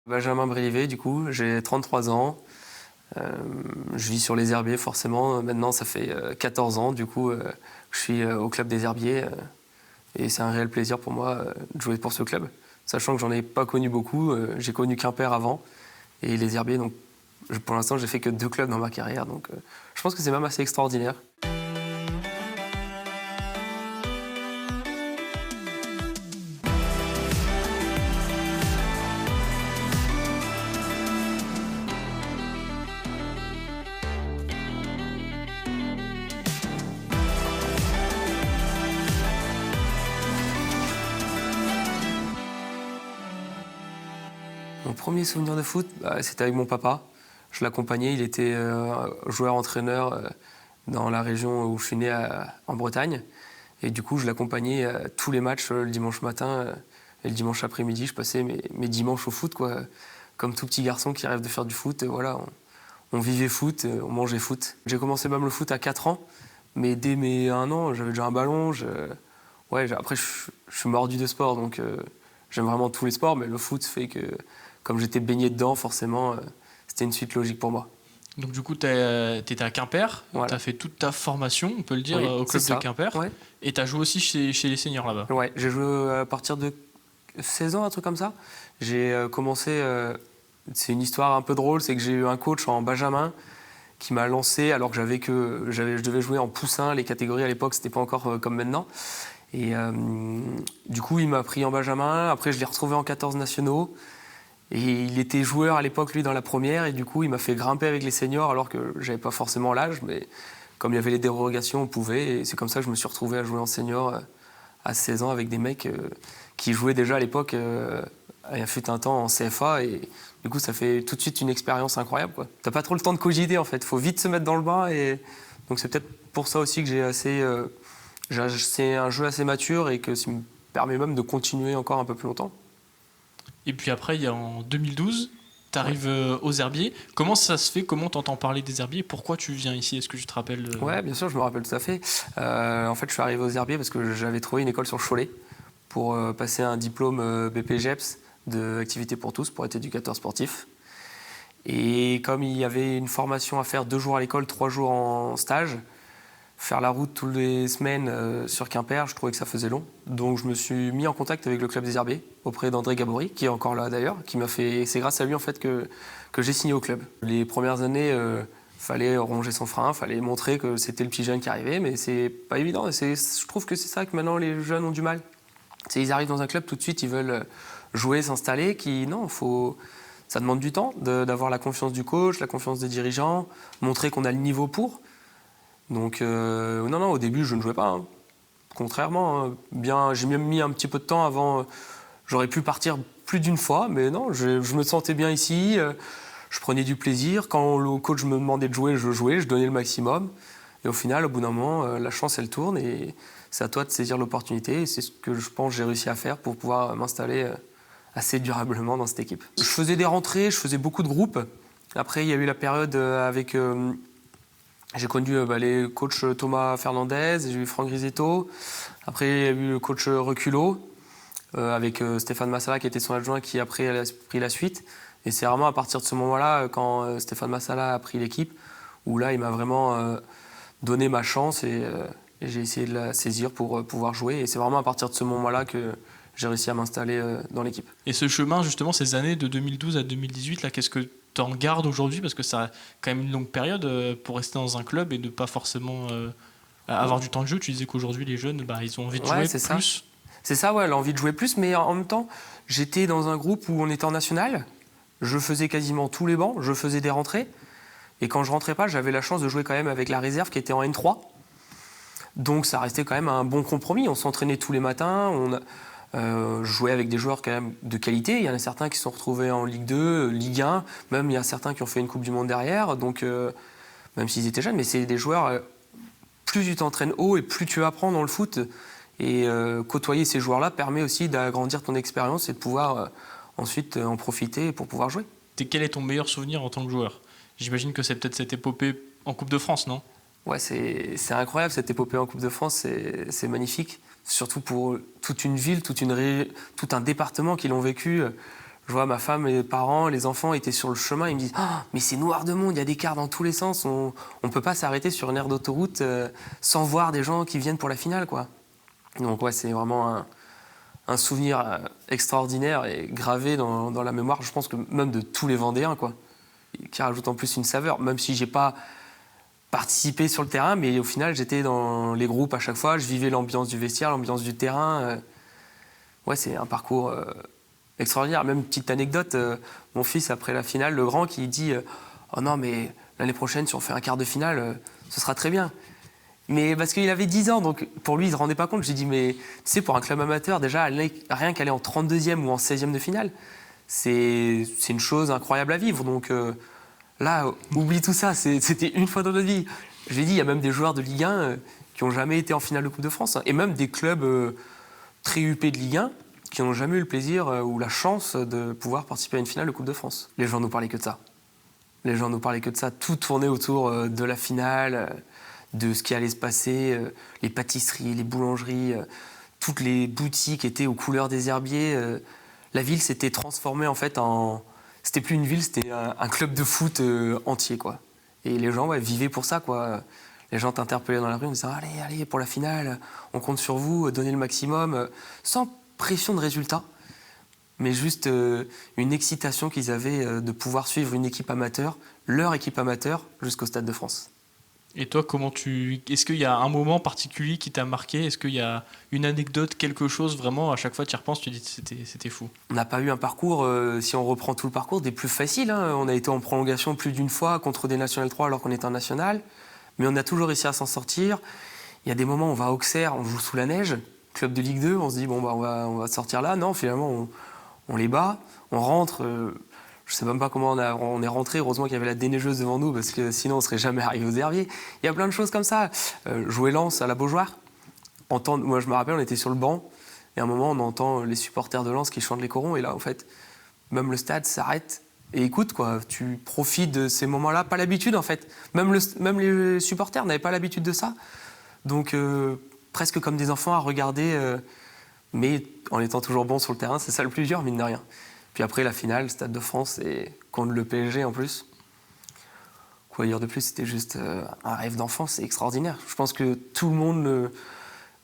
Benjamin Brivet, du coup, j'ai 33 ans. Je vis sur les herbiers, forcément. Maintenant, ça fait 14 ans, du coup, je suis au club des herbiers. Et c'est un réel plaisir pour moi de jouer pour ce club. Sachant que j'en ai pas connu beaucoup. J'ai connu Quimper avant et les herbiers. Donc, pour l'instant, j'ai fait que 2 clubs dans ma carrière. Donc, je pense que c'est même assez extraordinaire. Mon premier souvenir de foot, c'était avec mon papa. Je l'accompagnais, il était joueur-entraîneur dans la région où je suis né, en Bretagne. Et du coup, je l'accompagnais à tous les matchs le dimanche matin et le dimanche après-midi. Je passais mes dimanches au foot, quoi, comme tout petit garçon qui rêve de faire du foot. Et voilà, on vivait foot, on mangeait foot. J'ai commencé même le foot à 4 ans, mais dès mes 1 an, j'avais déjà un ballon. Après, je suis mordu de sport, donc j'aime vraiment tous les sports, mais le foot fait que, comme j'étais baigné dedans, forcément, c'était une suite logique pour moi. Donc du coup, tu étais à Quimper, Voilà. tu as fait toute ta formation, on peut le dire, Oui, au club c'est ça. de Quimper. Ouais. Et tu as joué aussi chez les seniors là-bas. Ouais, j'ai joué à partir de 16 ans, un truc comme ça. J'ai commencé, c'est une histoire un peu drôle, c'est que j'ai eu un coach en Benjamin qui m'a lancé alors que je devais jouer en poussin. Les catégories à l'époque, c'était pas encore comme maintenant. Et du coup, il m'a pris en Benjamin. Après, je l'ai retrouvé en 14 nationaux. Et il était joueur à l'époque, lui, dans la première. Et du coup, il m'a fait grimper avec les seniors alors que j'avais pas forcément l'âge. Mais comme il y avait les dérogations, on pouvait. Et c'est comme ça que je me suis retrouvé à jouer en senior à 16 ans avec des mecs qui jouaient déjà à l'époque, il y a fut un temps en CFA. Et du coup, ça fait tout de suite une expérience incroyable, quoi. T'as pas trop le temps de cogiter, en fait. Faut vite se mettre dans le bain. Et donc, c'est peut-être pour ça aussi que c'est un jeu assez mature et que ça me permet même de continuer encore un peu plus longtemps. Et puis après, il y a en 2012, tu arrives aux herbiers. Comment ça se fait? Comment tu entends parler des herbiers? Pourquoi tu viens ici? Est-ce que tu te rappelles Ouais, bien sûr, je me rappelle tout à fait. En fait, je suis arrivé aux herbiers parce que j'avais trouvé une école sur Cholet pour passer un diplôme BPGEPS d'activité pour tous, pour être éducateur sportif. Et comme il y avait une formation à faire 2 jours à l'école, 3 jours en stage, faire la route toutes les semaines sur Quimper, je trouvais que ça faisait long. Donc je me suis mis en contact avec le club des herbiers, auprès d'André Gabory, qui est encore là d'ailleurs, qui m'a fait. C'est grâce à lui en fait que j'ai signé au club. Les premières années, fallait ronger son frein, fallait montrer que c'était le petit jeune qui arrivait, mais c'est pas évident. Je trouve que c'est ça que maintenant les jeunes ont du mal. Ils arrivent dans un club tout de suite, ils veulent jouer, s'installer. Ça demande du temps d'avoir la confiance du coach, la confiance des dirigeants, montrer qu'on a le niveau pour. Donc non, au début, je ne jouais pas. Hein. Contrairement, j'ai même mis un petit peu de temps avant. J'aurais pu partir plus d'une fois, mais non, je me sentais bien ici. Je prenais du plaisir. Quand le coach me demandait de jouer, je jouais, je donnais le maximum. Et au final, au bout d'un moment, la chance, elle tourne et c'est à toi de saisir l'opportunité. Et c'est ce que je pense que j'ai réussi à faire pour pouvoir m'installer assez durablement dans cette équipe. Je faisais des rentrées, je faisais beaucoup de groupes. Après, il y a eu la période avec... J'ai connu les coachs Thomas Fernandez, j'ai eu Franck Grisetto. Après, il y a eu le coach Reculot, avec Stéphane Massala qui était son adjoint, qui après a pris la suite. Et c'est vraiment à partir de ce moment-là, quand Stéphane Massala a pris l'équipe, où là, il m'a vraiment donné ma chance et j'ai essayé de la saisir pour pouvoir jouer. Et c'est vraiment à partir de ce moment-là que j'ai réussi à m'installer dans l'équipe. Et ce chemin, justement, ces années de 2012 à 2018, là, qu'est-ce que tu en gardes aujourd'hui? Parce que ça a quand même une longue période pour rester dans un club et ne pas forcément avoir du temps de jeu. Tu disais qu'aujourd'hui, les jeunes, ils ont envie de jouer c'est plus. C'est ça, ouais, l'envie de jouer plus. Mais en même temps, j'étais dans un groupe où on était en national. Je faisais quasiment tous les bancs, je faisais des rentrées. Et quand je rentrais pas, j'avais la chance de jouer quand même avec la réserve qui était en N3. Donc ça restait quand même un bon compromis. On s'entraînait tous les matins, je jouais avec des joueurs quand même de qualité. Il y en a certains qui se sont retrouvés en Ligue 2, Ligue 1. Même il y a certains qui ont fait une Coupe du Monde derrière. Donc même s'ils étaient jeunes, mais c'est des joueurs... plus tu t'entraînes haut et plus tu apprends dans le foot. Et côtoyer ces joueurs-là permet aussi d'agrandir ton expérience et de pouvoir ensuite en profiter pour pouvoir jouer. Quel est ton meilleur souvenir en tant que joueur? J'imagine que c'est peut-être cette épopée en Coupe de France, non? Ouais, c'est incroyable cette épopée en Coupe de France, c'est magnifique. Surtout pour toute une ville, tout un département qui l'ont vécu. Je vois ma femme, les parents, les enfants étaient sur le chemin. Ils me disent ah, mais c'est noir de monde, il y a des cars dans tous les sens. On ne peut pas s'arrêter sur une aire d'autoroute sans voir des gens qui viennent pour la finale, quoi. Donc ouais, c'est vraiment un souvenir extraordinaire et gravé dans la mémoire, je pense que même de tous les Vendéens, quoi. Qui rajoute en plus une saveur, même si j'ai pas participé sur le terrain, mais au final j'étais dans les groupes à chaque fois, je vivais l'ambiance du vestiaire, l'ambiance du terrain. Ouais, c'est un parcours extraordinaire. Même petite anecdote, mon fils après la finale, le grand, qui dit oh non mais l'année prochaine si on fait un quart de finale, ce sera très bien. Mais parce qu'il avait 10 ans, donc pour lui il ne se rendait pas compte. J'ai dit mais tu sais, pour un club amateur déjà, rien qu'aller en 32e ou en 16e de finale, c'est une chose incroyable à vivre. Donc là, oublie tout ça, c'était une fois dans notre vie. Je l'ai dit, il y a même des joueurs de Ligue 1 qui n'ont jamais été en finale de Coupe de France, hein, et même des clubs très huppés de Ligue 1 qui n'ont jamais eu le plaisir ou la chance de pouvoir participer à une finale de Coupe de France. Les gens nous parlaient que de ça. Les gens nous parlaient que de ça. Tout tournait autour de la finale, de ce qui allait se passer, les pâtisseries, les boulangeries, toutes les boutiques étaient aux couleurs des herbiers. La ville s'était transformée en fait en... C'était plus une ville, c'était un club de foot entier, quoi. Et les gens vivaient pour ça, quoi. Les gens t'interpellaient dans la rue en disant allez, allez, pour la finale, on compte sur vous, donnez le maximum, sans pression de résultat, mais juste une excitation qu'ils avaient de pouvoir suivre une équipe amateur, leur équipe amateur, jusqu'au Stade de France. Et toi, est-ce qu'il y a un moment particulier qui t'a marqué? Est-ce qu'il y a une anecdote, quelque chose vraiment, à chaque fois tu y repenses, tu dis c'était fou? On n'a pas eu un parcours, si on reprend tout le parcours, des plus faciles, hein. On a été en prolongation plus d'une fois contre des National 3 alors qu'on était en National, mais on a toujours réussi à s'en sortir. Il y a des moments où on va à Auxerre, on joue sous la neige, club de Ligue 2, on se dit bon, on va sortir là. Non, finalement, on les bat, on rentre. Je ne sais même pas comment on est rentré. Heureusement qu'il y avait la déneigeuse devant nous, parce que sinon on ne serait jamais arrivé aux Herbiers. Il y a plein de choses comme ça. Jouer Lens à la Beaujoire. Moi, je me rappelle, on était sur le banc, et à un moment, on entend les supporters de Lens qui chantent les corons. Et là, en fait, même le stade s'arrête et écoute, quoi. Tu profites de ces moments-là. Pas l'habitude, en fait. Même les supporters n'avaient pas l'habitude de ça. Donc, presque comme des enfants à regarder, mais en étant toujours bon sur le terrain. C'est ça le plus dur, mine de rien. Puis après, la finale, Stade de France, et contre le PSG en plus. Quoi dire de plus, c'était juste un rêve d'enfant, c'est extraordinaire. Je pense que tout le monde,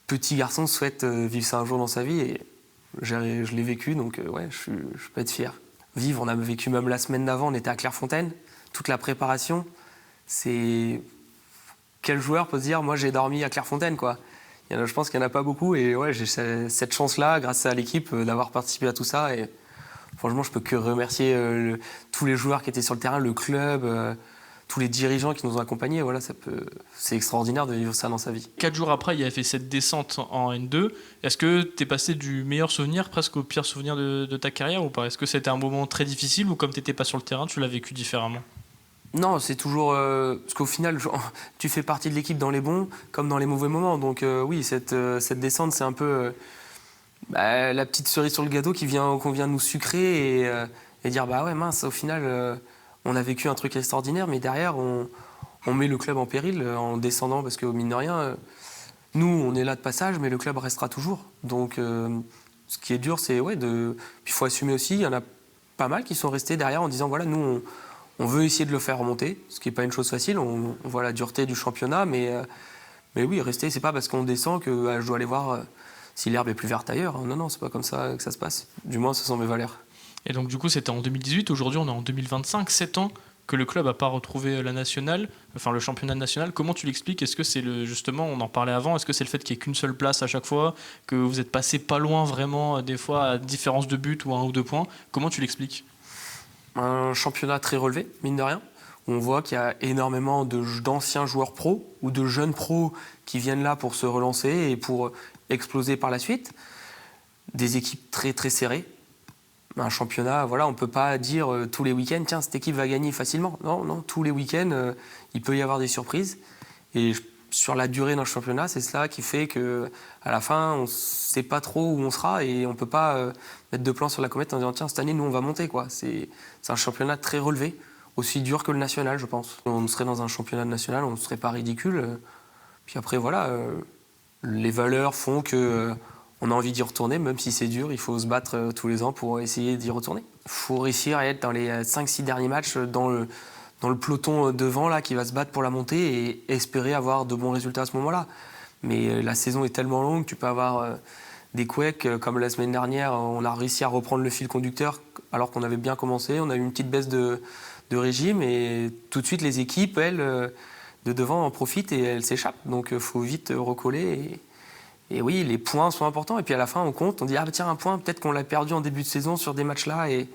petit garçon, souhaite vivre ça un jour dans sa vie, et je l'ai vécu, donc ouais, je peux être fier. Vivre, on a vécu même la semaine d'avant, on était à Clairefontaine, toute la préparation, c'est... Quel joueur peut se dire, moi j'ai dormi à Clairefontaine, quoi. Je pense qu'il n'y en a pas beaucoup, et ouais, j'ai cette chance-là, grâce à l'équipe, d'avoir participé à tout ça, et franchement, je peux que remercier tous les joueurs qui étaient sur le terrain, le club, tous les dirigeants qui nous ont accompagnés. Voilà, c'est extraordinaire de vivre ça dans sa vie. 4 jours après, il y avait fait cette descente en N2. Est-ce que tu es passé du meilleur souvenir presque au pire souvenir de ta carrière ou pas? Est-ce que c'était un moment très difficile ou comme tu n'étais pas sur le terrain, tu l'as vécu différemment? Non, c'est toujours... parce qu'au final, tu fais partie de l'équipe dans les bons comme dans les mauvais moments. Donc oui, cette descente, c'est un peu... la petite cerise sur le gâteau qu'on vient nous sucrer et dire bah ouais mince, au final on a vécu un truc extraordinaire, mais derrière on met le club en péril en descendant, parce que mine de rien nous on est là de passage, mais le club restera toujours. Donc ce qui est dur, c'est puis il faut assumer aussi. Il y en a pas mal qui sont restés derrière en disant voilà, nous on veut essayer de le faire remonter, ce qui n'est pas une chose facile. On voit la dureté du championnat, mais oui, rester, c'est pas parce qu'on descend que je dois aller voir si l'herbe est plus verte ailleurs. Non, c'est pas comme ça que ça se passe. Du moins, ce sont mes valeurs. Et donc, du coup, c'était en 2018. Aujourd'hui, on est en 2025. 7 ans que le club n'a pas retrouvé la nationale, enfin le championnat national. Comment tu l'expliques? Est-ce que c'est justement, on en parlait avant, est-ce que c'est le fait qu'il n'y ait qu'une seule place à chaque fois, que vous êtes passé pas loin vraiment, des fois, à différence de but ou 1 ou 2 points? Comment tu l'expliques? Un championnat très relevé, mine de rien. On voit qu'il y a énormément d'anciens joueurs pros ou de jeunes pros qui viennent là pour se relancer et pour exploser par la suite. Des équipes très très serrées. Un championnat, voilà, on ne peut pas dire tous les week-ends, tiens, cette équipe va gagner facilement. Non, tous les week-ends, il peut y avoir des surprises. Et sur la durée d'un championnat, c'est cela qui fait qu'à la fin, on ne sait pas trop où on sera et on ne peut pas mettre de plan sur la comète en disant, tiens, cette année, nous, on va monter, quoi. C'est un championnat très relevé, aussi dur que le national, je pense. On serait dans un championnat national, on ne serait pas ridicule. Puis après, voilà, les valeurs font que on a envie d'y retourner, même si c'est dur, il faut se battre tous les ans pour essayer d'y retourner. Il faut réussir à être dans les 5-6 derniers matchs dans le peloton devant là, qui va se battre pour la montée et espérer avoir de bons résultats à ce moment-là. Mais la saison est tellement longue, tu peux avoir des couacs, comme la semaine dernière, on a réussi à reprendre le fil conducteur alors qu'on avait bien commencé, on a eu une petite baisse de régime et tout de suite les équipes, elles, de devant en profitent et elles s'échappent. Donc il faut vite recoller et oui, les points sont importants et puis à la fin on compte, on dit ah bah tiens un point, peut-être qu'on l'a perdu en début de saison sur des matchs là et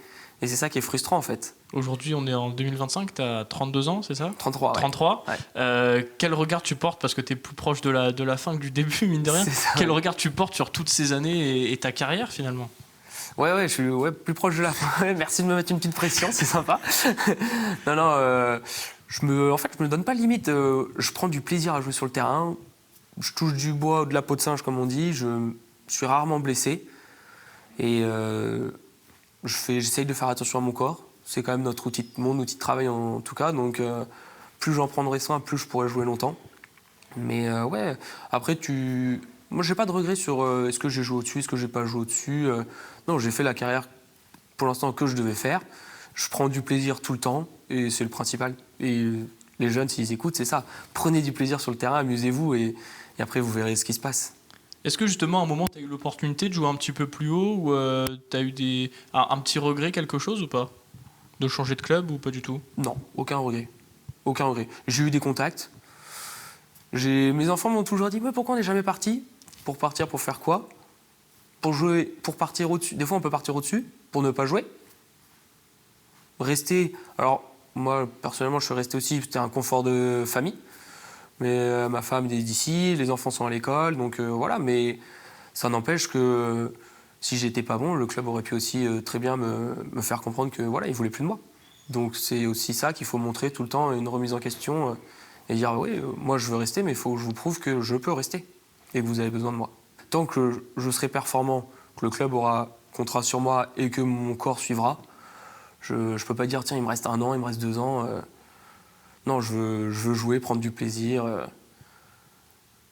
c'est ça qui est frustrant en fait. Aujourd'hui, on est en 2025, tu as 32 ans, c'est ça ? 33, ouais. 33. Ouais. Quel regard tu portes, parce que tu es plus proche de la fin que du début, mine de rien. C'est ça, Quel ouais. regard tu portes sur toutes ces années et ta carrière, finalement ? Ouais, je suis plus proche de la fin. Merci de me mettre une petite pression, c'est sympa. Non, je me donne pas de limite. Je prends du plaisir à jouer sur le terrain. Je touche du bois ou de la peau de singe, comme on dit. Je suis rarement blessé. Et j'essaye de faire attention à mon corps. C'est quand même mon outil de travail en tout cas. Donc plus j'en prendrai soin, plus je pourrai jouer longtemps. Mais ouais, après moi j'ai pas de regrets sur est-ce que j'ai joué au-dessus, est-ce que j'ai pas joué au-dessus. Non, j'ai fait la carrière pour l'instant que je devais faire. Je prends du plaisir tout le temps et c'est le principal. Et les jeunes, s'ils écoutent, c'est ça. Prenez du plaisir sur le terrain, amusez-vous et après vous verrez ce qui se passe. Est-ce que justement, à un moment, tu as eu l'opportunité de jouer un petit peu plus haut ou tu as eu un petit regret, quelque chose ou pas ? De changer de club ou pas du tout ? Non, aucun regret. Aucun regret. J'ai eu des contacts. Mes enfants m'ont toujours dit mais pourquoi on n'est jamais parti ? Pour partir, pour faire quoi ? Pour jouer, pour partir au-dessus. Des fois, on peut partir au-dessus pour ne pas jouer. Rester. Alors, moi, personnellement, je suis resté aussi. C'était un confort de famille. Mais ma femme est d'ici, les enfants sont à l'école, donc voilà. Mais ça n'empêche que si j'étais pas bon, le club aurait pu aussi très bien me faire comprendre que voilà, il voulait plus de moi. Donc c'est aussi ça qu'il faut montrer tout le temps, une remise en question et dire oui, moi je veux rester, mais il faut que je vous prouve que je peux rester et que vous avez besoin de moi. Tant que je serai performant, que le club aura contrat sur moi et que mon corps suivra, je peux pas dire tiens il me reste 1 an, il me reste 2 ans. Non, je veux jouer, prendre du plaisir.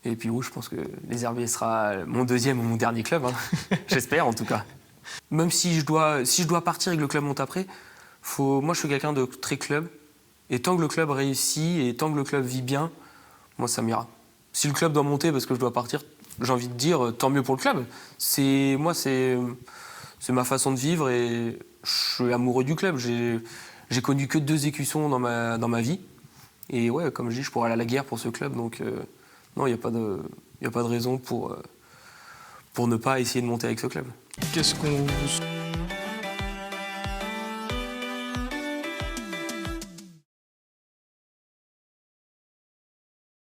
Et puis oui, je pense que les Herbiers sera mon deuxième ou mon dernier club. Hein. J'espère en tout cas. Même si je dois partir et que le club monte après, moi je suis quelqu'un de très club. Et tant que le club réussit et tant que le club vit bien, moi ça m'ira. Si le club doit monter parce que je dois partir, j'ai envie de dire tant mieux pour le club. C'est ma façon de vivre et je suis amoureux du club. J'ai connu que 2 écussons dans ma vie. Et ouais, comme je dis, je pourrais aller à la guerre pour ce club. Donc non, il n'y a pas de raison pour ne pas essayer de monter avec ce club. Qu'est-ce qu'on